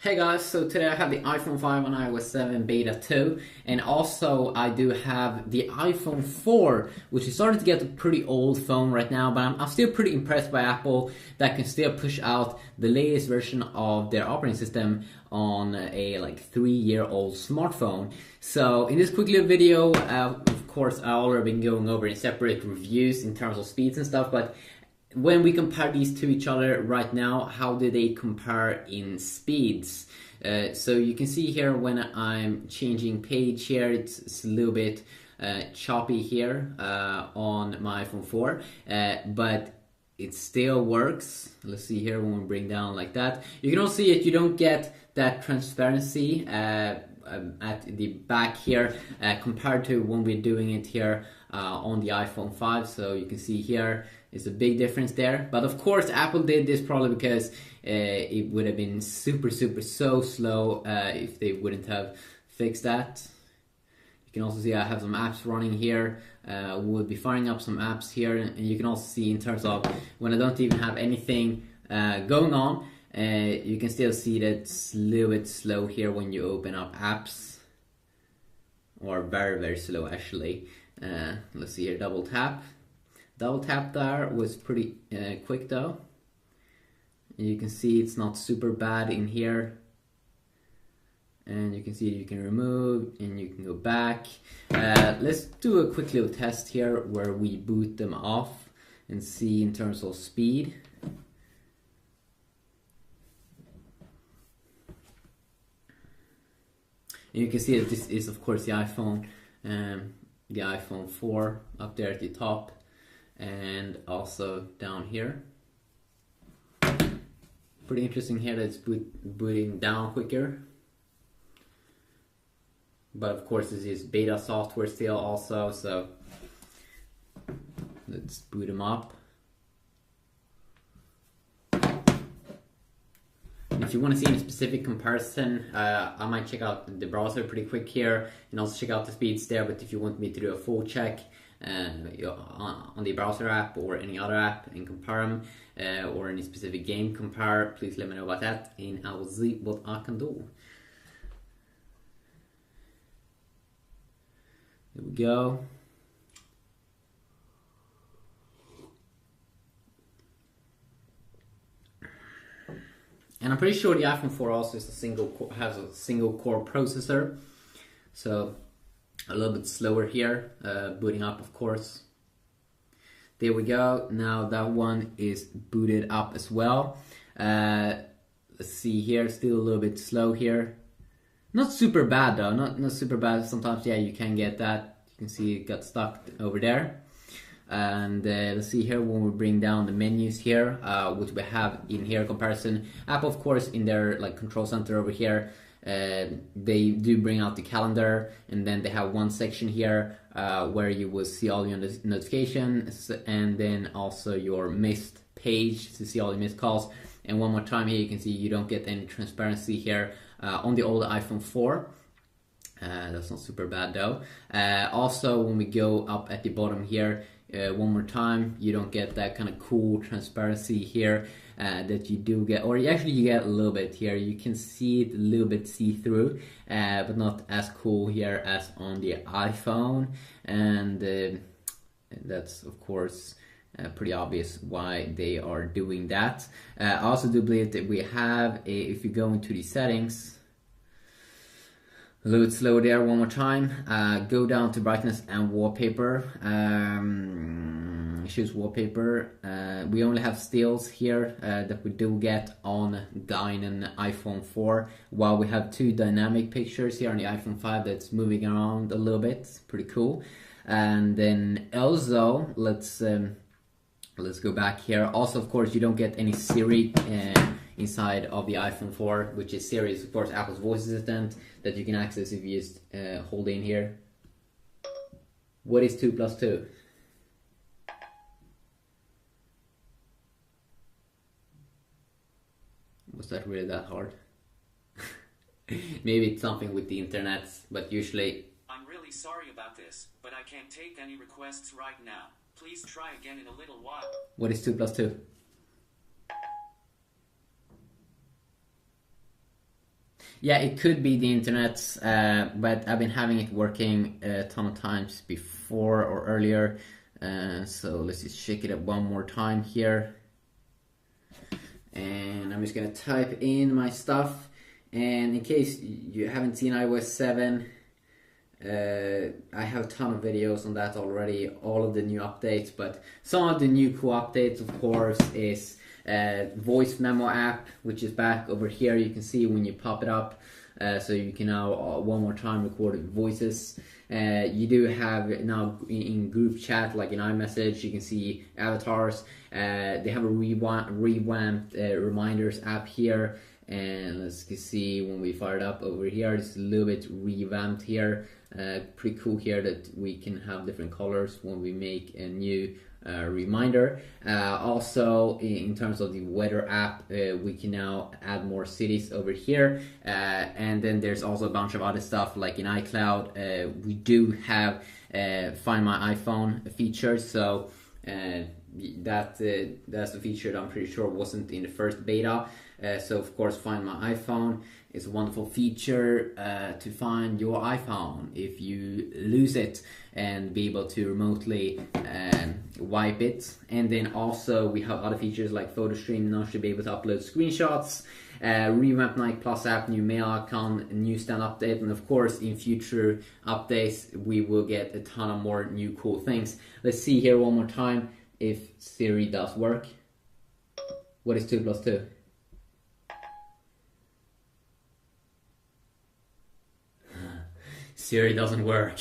Hey guys, so today I have the iPhone 5 on iOS 7 Beta 2, and also I do have the iPhone 4, which is starting to get a pretty old phone right now, but I'm still pretty impressed by Apple that can still push out the latest version of their operating system on a 3-year-old smartphone. So in this quick little video, of course I already been going over in separate reviews in terms of speeds and stuff, but when we compare these to each other right now, how do they compare in speeds? So you can see here when I'm changing page here, it's a little bit choppy here on my iPhone 4, but it still works. Let's see here when we bring down like that. You can also see it, you don't get that transparency at the back here compared to when we're doing it here on the iPhone 5. So you can see here is a big difference there, but of course Apple did this probably because it would have been super so slow if they wouldn't have fixed that. You can also see I have some apps running here. We'll be firing up some apps here, and you can also see in terms of when I don't even have anything going on, you can still see that it's a little bit slow here when you open up apps, or very slow actually. Let's see here, double tap there was pretty quick though. You can see it's not super bad in here, and you can see you can remove and you can go back. Let's do a quick little test here where we boot them off and see in terms of speed. And you can see that this is of course the iPhone 4 up there at the top, and also down here. Pretty interesting here that it's booting down quicker, but of course this is beta software still also, so let's boot them up. If you want to see any specific comparison, I might check out the browser pretty quick here and also check out the speeds there, but if you want me to do a full check on the browser app or any other app and compare them, or any specific game compare, please let me know about that and I will see what I can do. There we go. And I'm pretty sure the iPhone 4 also is has a single core processor, so a little bit slower here, booting up of course. There we go, now that one is booted up as well. Let's see here, still a little bit slow here. Not super bad though, not super bad. Sometimes yeah, you can get that. You can see it got stuck over there. And let's see here when we bring down the menus here, which we have in here comparison. Apple of course in their control center over here, they do bring out the calendar, and then they have one section here where you will see all your notifications, and then also your missed page to see all the missed calls. And one more time here, you can see you don't get any transparency here on the old iPhone 4. That's not super bad though. Also when we go up at the bottom here, one more time, you don't get that kind of cool transparency here that you do get, or actually you get a little bit here. You can see it a little bit see-through, but not as cool here as on the iPhone, and that's of course pretty obvious why they are doing that. I also do believe that we have if you go into the settings, a little bit slow there, one more time. Go down to brightness and wallpaper. Choose wallpaper. We only have stills here that we do get on the iPhone 4, while we have two dynamic pictures here on the iPhone 5 that's moving around a little bit. Pretty cool. And then also let's go back here. Also of course you don't get any Siri inside of the iPhone 4, which is Siri is of course Apple's voice assistant that you can access if you just hold in here. What is 2 plus 2? Was that really that hard? Maybe it's something with the internet, but usually... I'm really sorry about this, but I can't take any requests right now. Please try again in a little while. What is 2 plus 2? Yeah, it could be the internet, but I've been having it working a ton of times before or earlier. So let's just check it out one more time here. And I'm just gonna type in my stuff. And in case you haven't seen iOS 7, I have a ton of videos on that already, all of the new updates, but some of the new cool updates, of course, is voice memo app, which is back over here. You can see when you pop it up, so you can now one more time record voices. You do have now in group chat, like in iMessage, you can see avatars. They have a revamped reminders app here, and let's see when we fire it up over here. It's a little bit revamped here. Pretty cool here that we can have different colors when we make a new reminder. Also, in terms of the weather app, we can now add more cities over here, and then there's also a bunch of other stuff like in iCloud. We do have Find My iPhone feature, so that's a feature that I'm pretty sure wasn't in the first beta. So of course, Find My iPhone is a wonderful feature to find your iPhone if you lose it, and be able to remotely wipe it. And then also we have other features like Photo Stream. Now should be able to upload screenshots, revamped Nike Plus app, new mail icon, new stand update, and of course in future updates we will get a ton of more new cool things. Let's see here one more time if Siri does work. What is 2 plus 2? Siri doesn't work.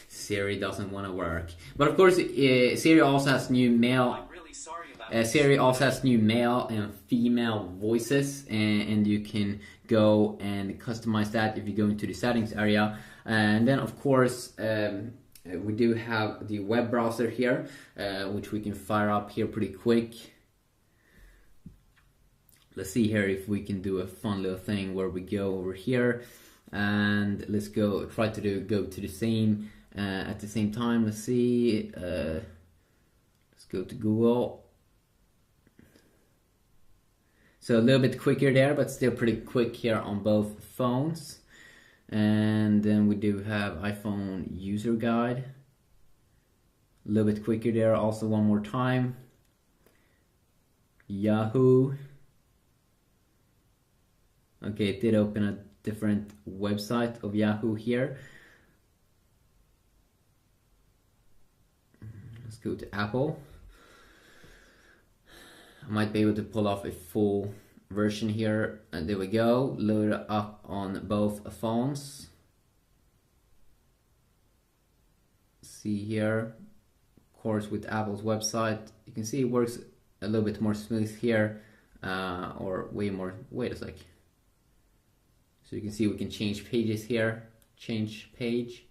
Siri doesn't want to work. But of course, Siri also has new mail. I'm really sorry about this. Siri also has new male and female voices, and you can go and customize that if you go into the settings area. And then of course, we do have the web browser here, which we can fire up here pretty quick. Let's see here if we can do a fun little thing where we go over here, and let's go try to go to the same at the same time. Let's see. Let's go to Google. So a little bit quicker there, but still pretty quick here on both phones. And then we do have iPhone user guide. A little bit quicker there also one more time. Yahoo. Okay, it did open a different website of Yahoo here. Let's go to Apple. I might be able to pull off a full version here, and there we go. Load it up on both phones. See here, of course, with Apple's website, you can see it works a little bit more smooth here, or way more. Wait a sec. So you can see we can change pages here. Change page.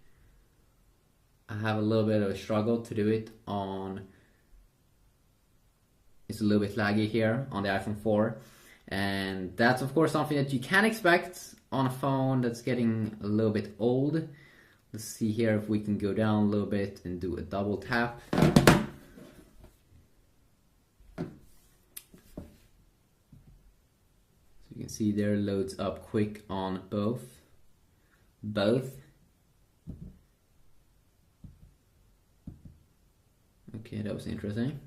I have a little bit of a struggle to do it on. It's a little bit laggy here on the iPhone 4, and that's of course something that you can expect on a phone that's getting a little bit old. Let's see here if we can go down a little bit and do a double tap. You can see there loads up quick on both. Okay, that was interesting.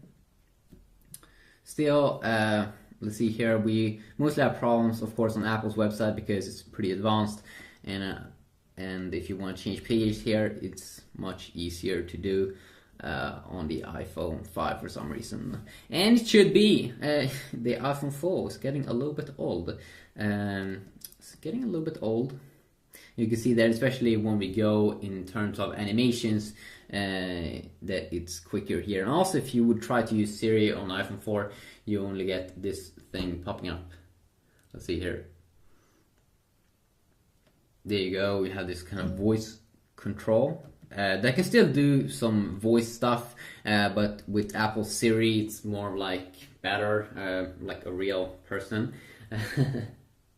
Still, let's see here. We mostly have problems, of course, on Apple's website because it's pretty advanced, and if you want to change pages here, it's much easier to do on the iPhone 5 for some reason. And it should be. The iPhone 4 is getting a little bit old. It's getting a little bit old. You can see that, especially when we go in terms of animations, that it's quicker here. And also, if you would try to use Siri on iPhone 4, you only get this thing popping up. Let's see here. There you go. We have this kind of voice control. That can still do some voice stuff, but with Apple Siri, it's more like better, like a real person.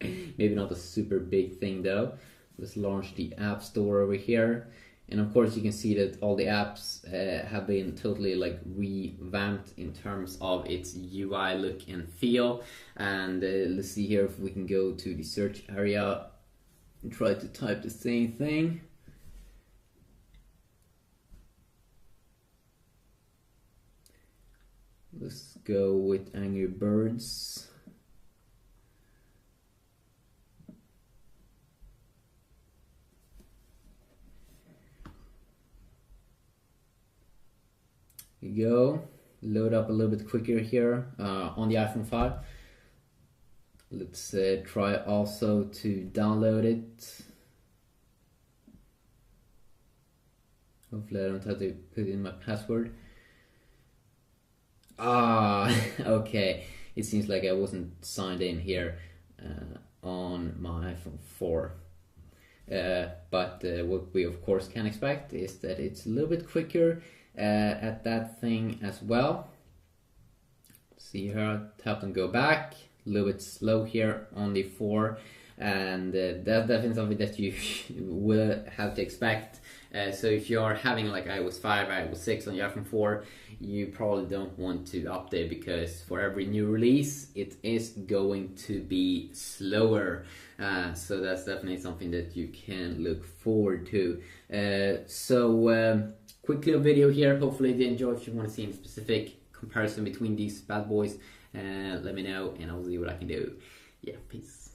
Maybe not a super big thing though. Let's launch the App Store over here, and of course you can see that all the apps have been totally like revamped in terms of its UI look and feel. And let's see here if we can go to the search area. try to type the same thing. Let's go with Angry Birds. Here you go. Load up a little bit quicker here on the iPhone 5. Let's try also to download it. Hopefully I don't have to put in my password. Okay. It seems like I wasn't signed in here on my iPhone 4. But what we of course can expect is that it's a little bit quicker at that thing as well. See here, tap and go back. A little bit slow here on the 4, and that's definitely something that you will have to expect. So if you're having like iOS 5, iOS 6 on your iPhone 4, you probably don't want to update, because for every new release it is going to be slower. So that's definitely something that you can look forward to. Quick little video here. Hopefully you enjoy. If you want to see any specific comparison between these bad boys, let me know and I'll see what I can do. Yeah, peace.